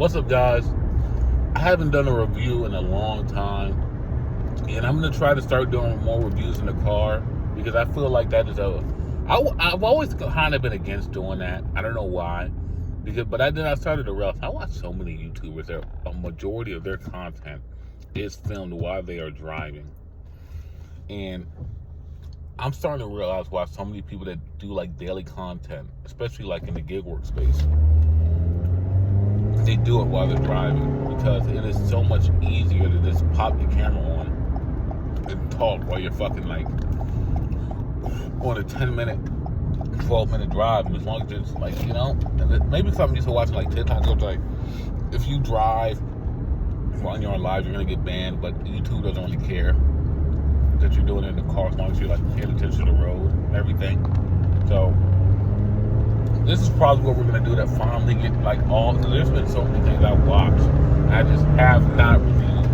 What's up, guys? I haven't done a review in a long time, and I'm going to try to start doing more reviews in the car because I feel like that is I've always kind of been against doing that. I don't know why. But I started to realize I watch so many YouTubers that a majority of their content is filmed while they are driving. And I'm starting to realize why so many people that do like daily content, especially like in the gig workspace, they do it while they're driving because it is so much easier to just pop your camera on and talk while you're fucking like on a 10-minute, 12-minute drive. And as long as it's like, maybe something used to watching like TikTok, so like if you drive while you're on live, you're gonna get banned, but YouTube doesn't really care that you're doing it in the car as long as you're like paying attention to the road and everything. So this is probably what we're gonna do, that finally get like because there's been so many things I've watched I just have not reviewed,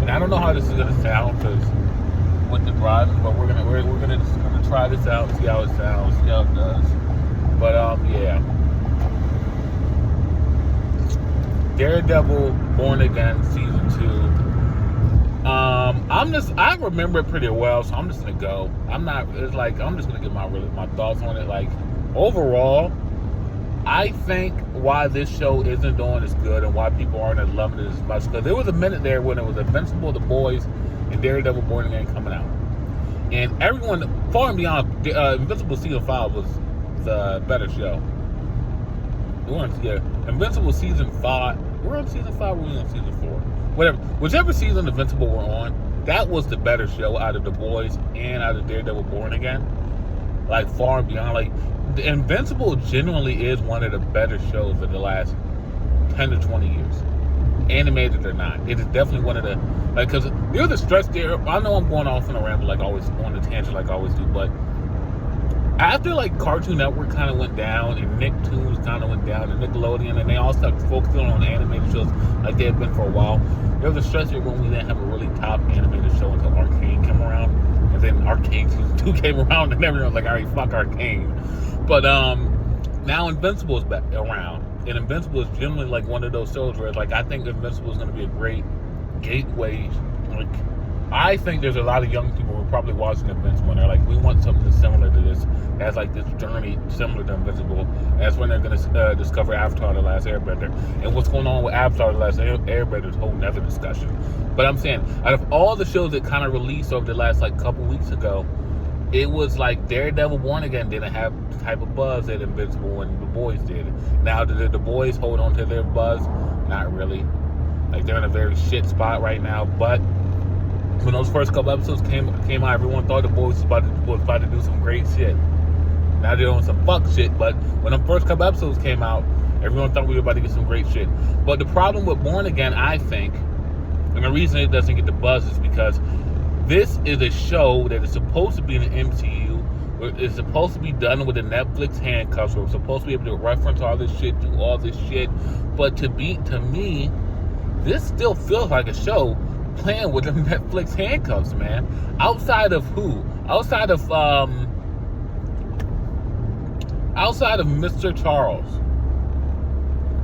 and I don't know how this is gonna sound because with the driving, but we're gonna try this out, see how it sounds, see how it does. But yeah, Daredevil Born Again season 2. I remember it pretty well, so I'm just gonna go. I'm just gonna get my thoughts on it. Like, overall, I think why this show isn't doing as good and why people aren't loving it as much, because there was a minute there when it was Invincible, The Boys, and Daredevil Born Again coming out, and everyone far and beyond Invincible season 5 was the better show. Invincible season 5. We're on season 5. We're on season 4. Whichever season Invincible we're on, that was the better show out of The Boys and out of Daredevil Born Again. Like, far and beyond. Like, Invincible genuinely is one of the better shows of the last 10 to 20 years. Animated or not. It is definitely one of the, like, because there's a stretch there. I know I'm going off on a ramble like always, on a tangent like I always do, but after like Cartoon Network kind of went down and Nicktoons kind of went down and Nickelodeon, and they all started focusing on animated shows like they had been for a while, there was a stretch there when we didn't have a really top animated show until Arcane came around, and then Arcane season 2 came around, and everyone was like, all right, fuck Arcane. But now Invincible is back around, and Invincible is generally like one of those shows where it's like, I think Invincible is going to be a great gateway. Like, I think there's a lot of young people who are probably watching Invincible and they're like, we want something similar to this, as like this journey similar to Invincible. That's when they're going to discover Avatar: The Last Airbender. And what's going on with Avatar: The Last Airbender is a whole nother discussion. But I'm saying, out of all the shows that kind of released over the last like couple weeks ago, it was like Daredevil Born Again didn't have the type of buzz that Invincible and The Boys did. Now, did The Boys hold on to their buzz? Not really. Like, they're in a very shit spot right now. But when those first couple episodes came out, everyone thought The Boys was about to do some great shit. Now they're doing some fuck shit, but when the first couple episodes came out, everyone thought we were about to get some great shit. But the problem with Born Again, I think, and the reason it doesn't get the buzz is because this is a show that is supposed to be in the MCU. It's supposed to be done with the Netflix handcuffs. We're supposed to be able to reference all this shit, do all this shit. But to me, this still feels like a show playing with the Netflix handcuffs, man. Outside of who? Outside of Mr. Charles,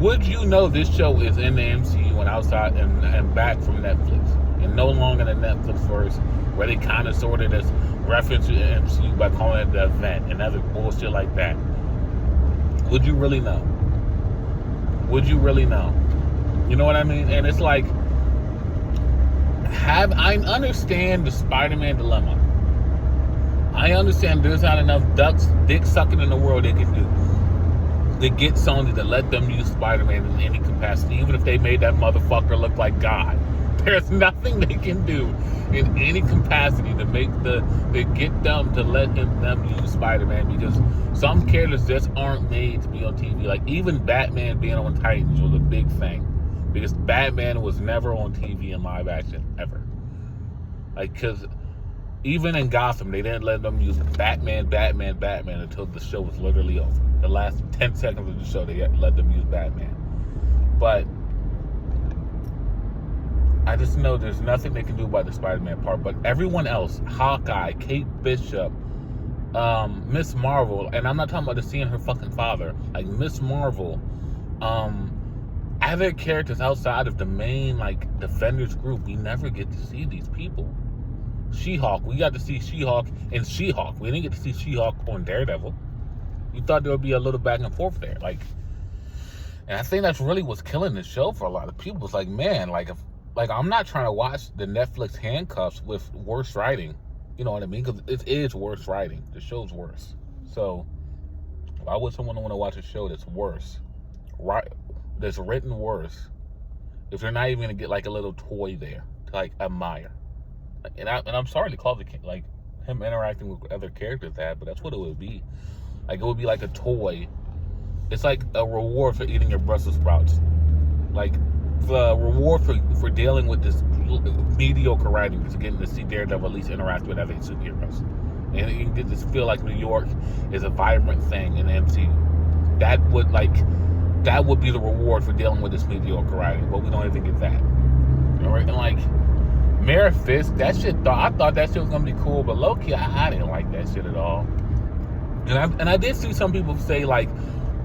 would you know this show is in the MCU and outside and back from Netflix and no longer the Netflix verse where they kind of sort of just reference to the MCU by calling it The Event and other bullshit like that? Would you really know? Would you really know? You know what I mean? And it's like, I understand the Spider-Man dilemma. I understand there's not enough dick sucking in the world they can do to get Sony to let them use Spider-Man in any capacity, even if they made that motherfucker look like God. There's nothing they can do in any capacity to get them to let them use Spider-Man, because some characters just aren't made to be on TV. Like, even Batman being on Titans was a big thing, because Batman was never on TV in live action, ever. Like, because even in Gotham, they didn't let them use Batman until the show was literally over. The last 10 seconds of the show, they let them use Batman. But I just know there's nothing they can do about the Spider-Man part. But everyone else, Hawkeye, Kate Bishop, Miss Marvel, and I'm not talking about seeing her fucking father, like Miss Marvel, other characters outside of the main like Defenders group, we never get to see these people. She-Hulk, we got to see She-Hulk and She-Hulk. We didn't get to see She-Hulk on Daredevil. You thought there would be a little back and forth there, like, and I think that's really what's killing the show for a lot of people. It's like, man, like, if, like, I'm not trying to watch the Netflix handcuffs with worse writing. You know what I mean? Because it is worse writing. The show's worse. So why would someone want to watch a show that's worse, right? That's written worse, if they're not even gonna get like a little toy there to like admire? And I'm sorry to call the like him interacting with other characters that, but that's what it would be. Like, it would be like a toy. It's like a reward for eating your Brussels sprouts. Like, the reward for dealing with this mediocre writing is getting to see Daredevil at least interact with other superheroes. And you get to feel like New York is a vibrant thing in the MCU. That would be the reward for dealing with this mediocre writing, but we don't even get that. All right? And like, Mare Fisk, that shit, I thought that shit was gonna be cool, but low-key, I didn't like that shit at all. And I did see some people say, like,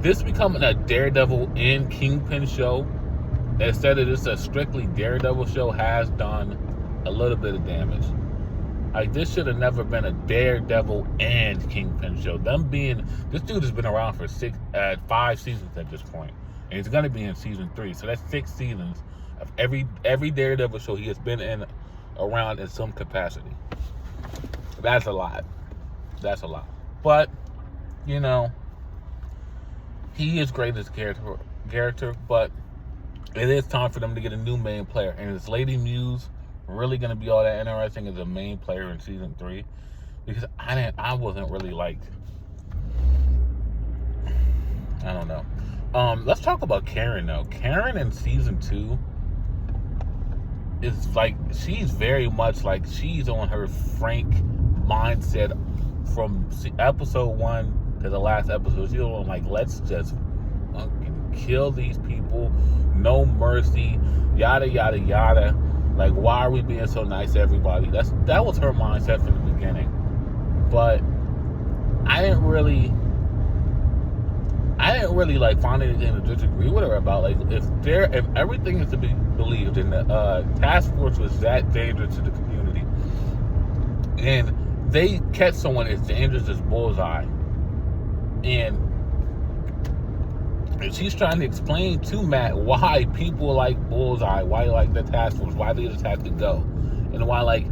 this becoming a Daredevil and Kingpin show instead of just a strictly Daredevil show has done a little bit of damage. Like, this should have never been a Daredevil and Kingpin show. This dude has been around for 5 seasons at this point, and he's gonna be in season 3. So that's 6 seasons of every Daredevil show he has been in around in some capacity. That's a lot. That's a lot. But, you know, he is great as a character, but it is time for them to get a new main player. And is Lady Muse really going to be all that interesting as a main player in season 3? Because I wasn't really like, I don't know. Let's talk about Karen though. Karen in season 2 is like, she's very much like, she's on her Frank mindset from episode 1 to the last episode. She's on like, let's just fucking kill these people, no mercy, yada yada yada. Like, why are we being so nice to everybody? That was her mindset from the beginning. But I didn't really like find anything to disagree with her about. Like, if everything is to be believed, and the task force was that dangerous to the community, and they catch someone as dangerous as Bullseye, and she's trying to explain to Matt why people like Bullseye, why like the task force, why they just have to go, and why like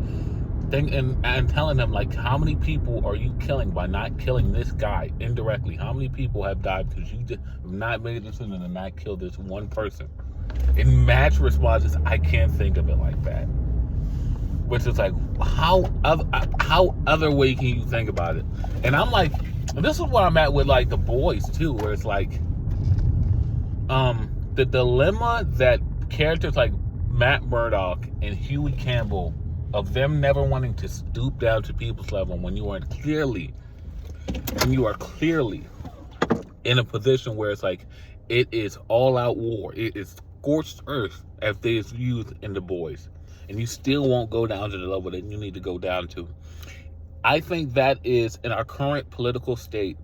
and telling them like, how many people are you killing by not killing this guy indirectly? How many people have died because you have not made a decision to not kill this one person? And Matt's response is, I can't think of it like that. Which is like, how other way can you think about it? And I'm like, this is where I'm at with like The Boys too, where it's like, the dilemma that characters like Matt Murdock and Huey Campbell, of them never wanting to stoop down to people's level when you are clearly in a position where it's like, it is all out war, it is scorched earth as they is used in The Boys, and you still won't go down to the level that you need to go down to. I think that is, in our current political state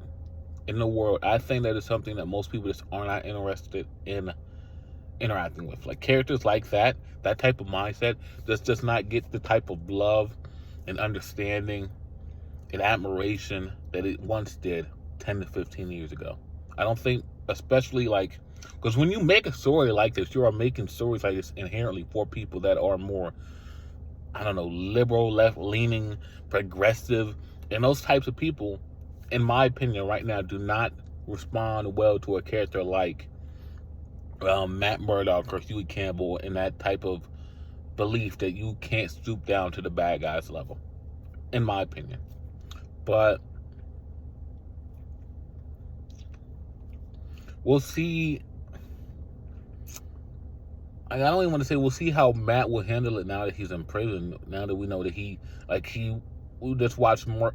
in the world, I think that is something that most people just are not interested in interacting with. Like, characters like that type of mindset just does not get the type of love and understanding and admiration that it once did 10 to 15 years ago. I don't think, especially like, because when you make a story like this, you are making stories like this inherently for people that are more, I don't know, liberal, left-leaning, progressive, and those types of people, in my opinion, right now, do not respond well to a character like Matt Murdock or Huey Campbell, and that type of belief that you can't stoop down to the bad guys level, in my opinion. But we'll see. I don't even want to say we'll see how Matt will handle it now that he's in prison. Now that we know that we just watched more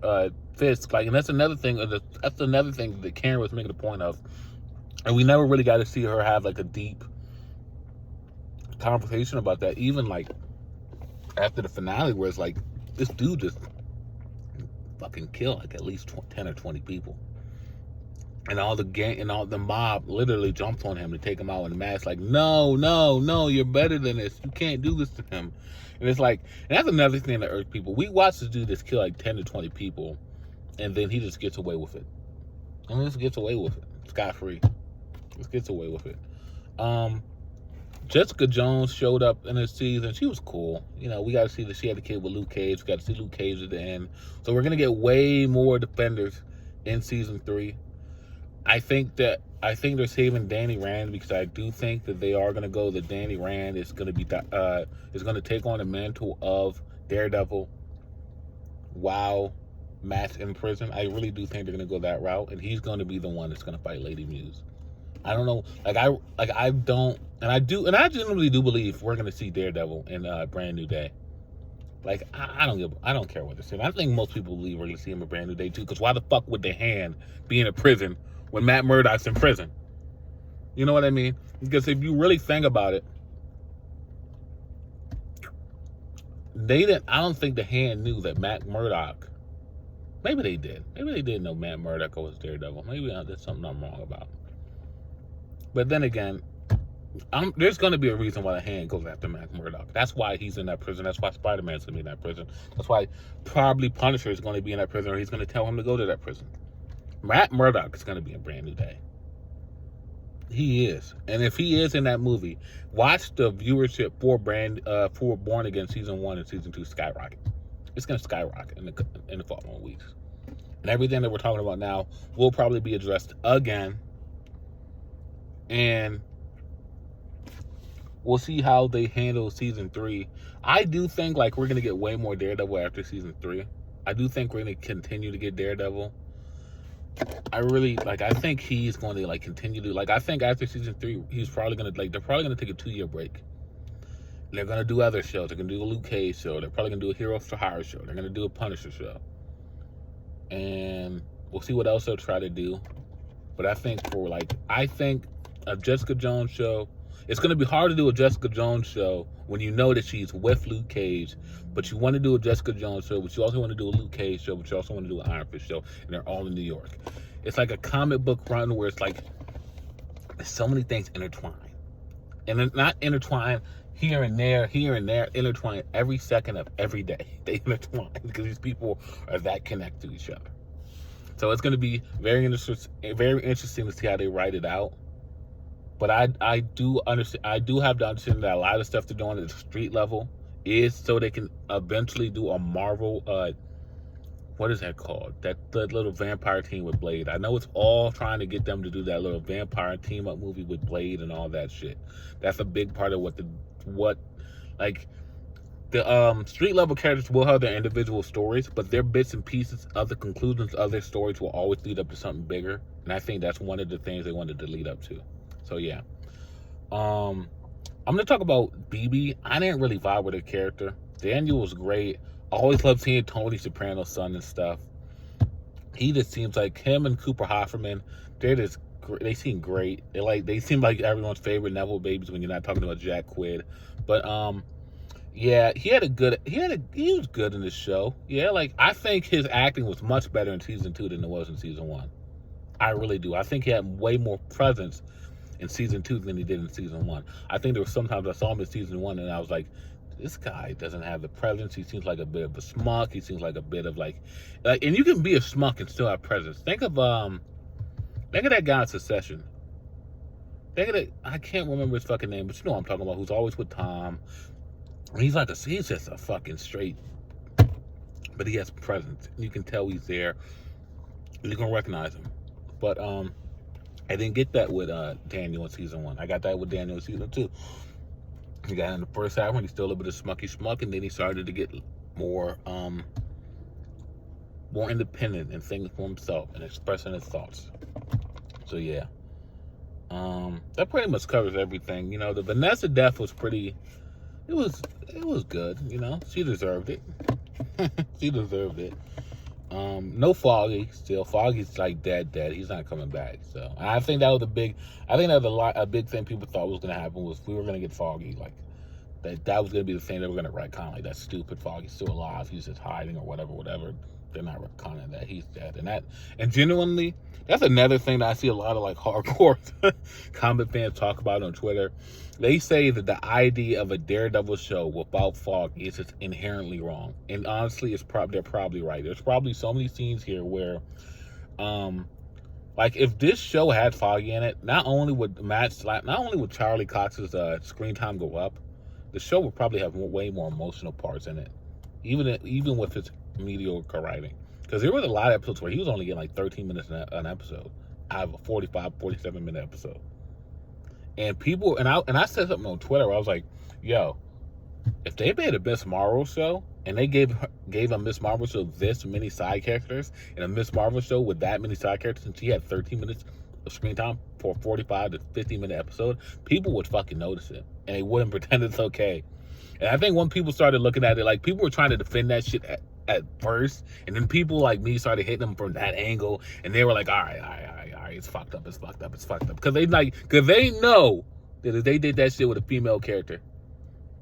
Fisk, like, and that's another thing. That's another thing that Karen was making a point of, and we never really got to see her have like a deep conversation about that. Even like after the finale, where it's like, this dude just fucking killed like at least 10 or 20 people, and all the gang and all the mob literally jumped on him to take him out in the mask. Like, no, no, no, you're better than this. You can't do this to him. And it's like, and that's another thing that irks people. We watch this dude just kill like 10 to 20 people, and then he just gets away with it. And just gets away with it, scot free. Just gets away with it. Jessica Jones showed up in this season. She was cool. You know, we got to see that she had a kid with Luke Cage. We got to see Luke Cage at the end. So we're gonna get way more Defenders in season 3. I think they're saving Danny Rand because I do think that they are gonna go that Danny Rand is gonna take on the mantle of Daredevil while Matt's in prison. I really do think they're gonna go that route, and he's gonna be the one that's gonna fight Lady Muse. I don't know, I genuinely do believe we're gonna see Daredevil in Brand New Day. Like, I don't care what they're saying. I think most people believe we're gonna see him in Brand New Day too. Because why the fuck would the Hand be in a prison when Matt Murdock's in prison? You know what I mean? Because if you really think about it, I don't think the Hand knew that Matt Murdock. Maybe they did. Maybe they did know Matt Murdock was Daredevil. Maybe there's something I'm wrong about. But then again, there's going to be a reason why the Hand goes after Matt Murdock. That's why he's in that prison. That's why Spider-Man's going to be in that prison. That's why probably Punisher is going to be in that prison, or he's going to tell him to go to that prison. Matt Murdock is going to be in Brand New Day. He is. And if he is in that movie, watch the viewership for Born Again season 1 and season 2 skyrocket. It's going to skyrocket in the following weeks. And everything that we're talking about now will probably be addressed again. And we'll see how they handle season 3. I do think like we're going to get way more Daredevil after season 3. I do think we're going to continue to get Daredevil. I think he's going to like continue to I think after season 3 he's probably going to they're probably going to take a 2-year break. They're going to do other shows. They're going to do a Luke Cage show. They're probably going to do a Heroes for Hire show. They're going to do a Punisher show. And we'll see what else they'll try to do. But I think a Jessica Jones show, it's going to be hard to do a Jessica Jones show when you know that she's with Luke Cage, but you want to do a Jessica Jones show, but you also want to do a Luke Cage show, but you also want to do an Iron Fist show, and they're all in New York. It's like a comic book run where it's like there's so many things intertwined. And they're not intertwined here and there, intertwined every second of every day. They intertwine because these people are that connected to each other. So it's going to be very interesting to see how they write it out. But I do understand. I do have to understand that a lot of stuff they're doing at the street level is so they can eventually do a Marvel. What is that called? The little vampire team with Blade. I know it's all trying to get them to do that little vampire team up movie with Blade and all that shit. That's a big part of the street level characters will have their individual stories, but their bits and pieces of the conclusions of their stories will always lead up to something bigger. And I think that's one of the things they wanted to lead up to. So yeah, I'm gonna talk about BB. I didn't really vibe with her character. Daniel was great. I always loved seeing Tony Soprano's son and stuff. He just seems like him and Cooper Hofferman. They seem great. They seem like everyone's favorite Neville babies when you're not talking about Jack Quaid. But yeah, he was good in this show. Yeah, I think his acting was much better in season 2 than it was in season 1. I really do. I think he had way more presence in season 2 than he did in season 1. I think there were sometimes I saw him in season 1 and I was like, this guy doesn't have the presence. He seems like a bit of a schmuck. He seems like a bit of and you can be a schmuck and still have presence. Think of that guy in Succession. I can't remember his fucking name, but you know what I'm talking about, who's always with Tom. And he's just a fucking straight, but he has presence. And you can tell he's there. And you can recognize him. But I didn't get that with Daniel in season 1. I got that with Daniel in season 2. He got in the first half when he's still a bit of schmuck, and then he started to get more independent and thinking for himself and expressing his thoughts. So yeah, that pretty much covers everything. You know, the Vanessa death was pretty. It was good. You know, she deserved it. She deserved it. No Foggy still. Foggy's dead. He's not coming back. So I think that was a big thing people thought was gonna happen was we were gonna get Foggy, that was gonna be the thing they were gonna retcon, that stupid Foggy's still alive, he's just hiding or whatever. they're not retconning that he's dead. And genuinely, that's another thing that I see a lot of like hardcore comic fans talk about on Twitter. They say that the idea of a Daredevil show without Fog is just inherently wrong. And honestly, they're probably right. There's probably so many scenes here where, like if this show had Foggy in it, not only would Charlie Cox's screen time go up, the show would probably have way more emotional parts in it, even with its mediocre writing. Because there was a lot of episodes where he was only getting like 13 minutes an episode out of a 45, 47-minute episode. And people, and I said something on Twitter where I was like, yo, if they made a Miss Marvel show and they gave a Miss Marvel show this many side characters and a Miss Marvel show with that many side characters and she had 13 minutes of screen time for a 45 to 50-minute episode, people would fucking notice it and they wouldn't pretend it's okay. And I think when people started looking at it, like people were trying to defend that shit at first, and then people like me started hitting them from that angle, and they were like, all right, it's fucked up, because they know that if they did that shit with a female character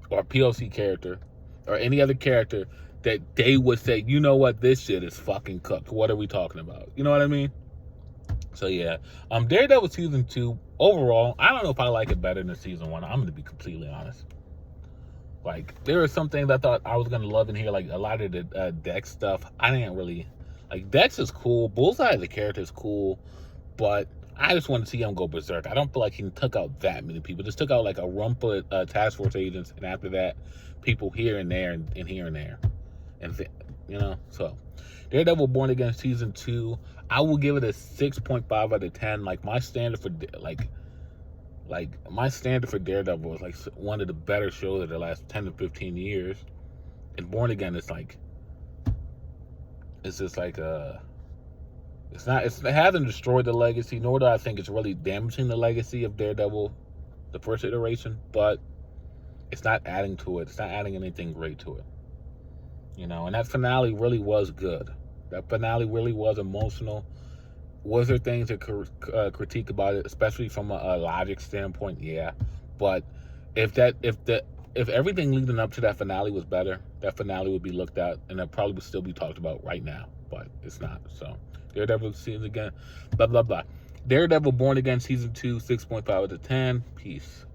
or a POC character or any other character, that they would say, you know what, this shit is fucking cooked. What are we talking about? You know what I mean? So yeah, Daredevil season 2 overall, I don't know if I like it better than season 1. I'm gonna be completely honest. Like, there are some things I thought I was going to love in here, like a lot of the Dex stuff. I didn't really, like, Dex is cool. Bullseye, the character, is cool, but I just want to see him go berserk. I don't feel like he took out that many people. Just took out, like, a rump of task force agents, and after that, people here and there and here and there. And, so Daredevil Born Again season 2, I will give it a 6.5 out of 10. Like, my standard for, my standard for Daredevil is like one of the better shows of the last 10 to 15 years. And Born Again is like, it's just like it hasn't destroyed the legacy, nor do I think it's really damaging the legacy of Daredevil, the first iteration, but it's not adding to it. It's not adding anything great to it. And that finale really was good. That finale really was emotional. Was there things to critique about it, especially from a logic standpoint? Yeah, but if everything leading up to that finale was better, that finale would be looked at, and that probably would still be talked about right now. But it's not. So Daredevil season again, blah blah blah. Daredevil Born Again season 2, 6.5 out of 10. Peace.